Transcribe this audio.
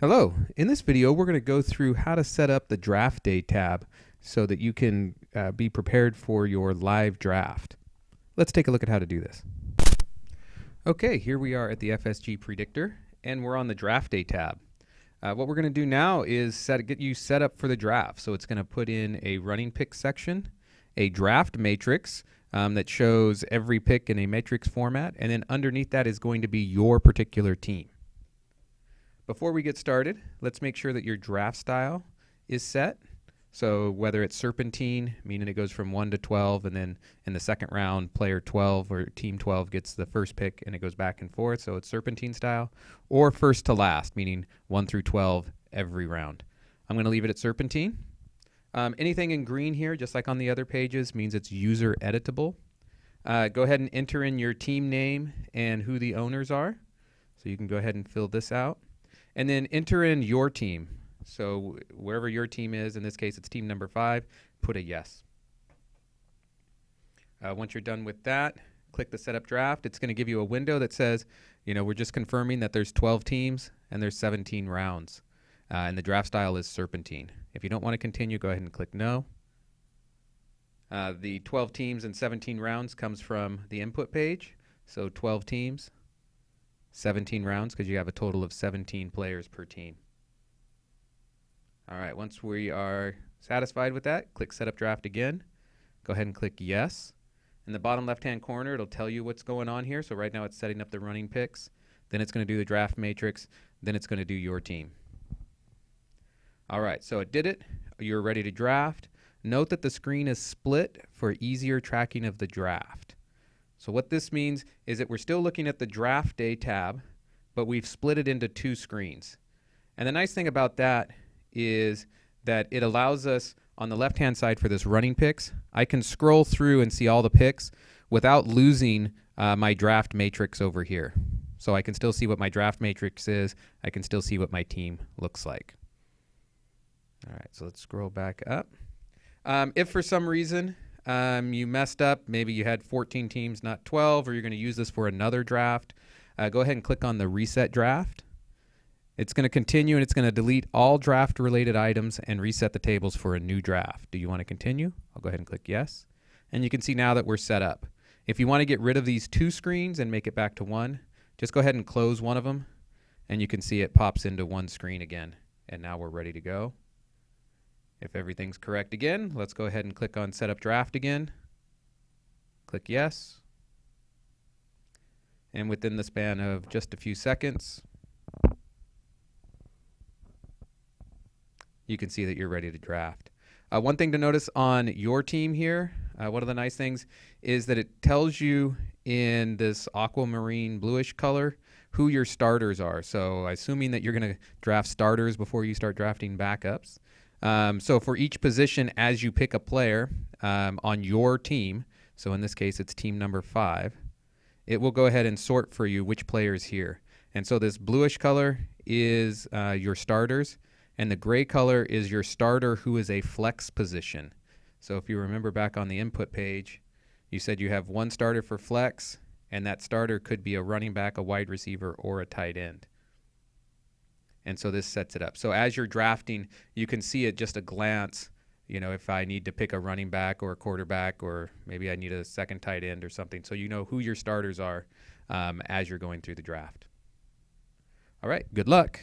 Hello. In this video, we're going to go through how to set up the draft day tab so that you can be prepared for your live draft. Let's take a look at how to do this. Okay, here we are at the FSG Predictor, and we're on the draft day tab. What we're going to do now is get you set up for the draft. So it's going to put in a running pick section, a draft matrix that shows every pick in a matrix format, and then underneath that is going to be your particular team. Before we get started, let's make sure that your draft style is set. So whether it's serpentine, meaning it goes from 1 to 12, and then in the second round, player 12 or team 12 gets the first pick and it goes back and forth, so it's serpentine style, or first to last, meaning 1 through 12 every round. I'm going to leave it at serpentine. Anything in green here, just like on the other pages, means it's user editable. Go ahead and enter in your team name and who the owners are. So you can go ahead and fill this out. And then enter in your team. So wherever your team is, in this case it's team number 5, put a yes. Once you're done with that, click the Setup Draft. It's going to give you a window that says, we're just confirming that there's 12 teams and there's 17 rounds. And the draft style is serpentine. If you don't want to continue, go ahead and click no. The 12 teams and 17 rounds comes from the input page. So 12 teams. 17 rounds because you have a total of 17 players per team. All right, once we are satisfied with that, click Setup Draft again. Go ahead and click Yes. In the bottom left-hand corner, it'll tell you what's going on here. So right now it's setting up the running picks. Then it's going to do the draft matrix. Then it's going to do your team. All right, so it did it. You're ready to draft. Note that the screen is split for easier tracking of the draft. So what this means is that we're still looking at the draft day tab, but we've split it into 2 screens. And the nice thing about that is that it allows us on the left-hand side for this running picks, I can scroll through and see all the picks without losing my draft matrix over here. So I can still see what my draft matrix is. I can still see what my team looks like. All right, so let's scroll back up. If for some reason you messed up, maybe you had 14 teams, not 12, or you're going to use this for another draft, go ahead and click on the Reset Draft. It's going to continue, and it's going to delete all draft-related items and reset the tables for a new draft. Do you want to continue? I'll go ahead and click Yes. And you can see now that we're set up. If you want to get rid of these 2 screens and make it back to 1, just go ahead and close one of them, and you can see it pops into 1 screen again. And now we're ready to go. If everything's correct again, let's go ahead and click on Setup Draft again. Click Yes. And within the span of just a few seconds, you can see that you're ready to draft. One thing to notice on your team here, one of the nice things is that it tells you in this aquamarine bluish color who your starters are. So assuming that you're going to draft starters before you start drafting backups. So for each position, as you pick a player on your team, so in this case it's team number 5, it will go ahead and sort for you which player is here. And so this bluish color is your starters, and the gray color is your starter who is a flex position. So if you remember back on the input page, you said you have 1 starter for flex, and that starter could be a running back, a wide receiver, or a tight end. And so this sets it up. So as you're drafting, you can see at just a glance, if I need to pick a running back or a quarterback, or maybe I need a second tight end or something. So you know who your starters are as you're going through the draft. All right, good luck.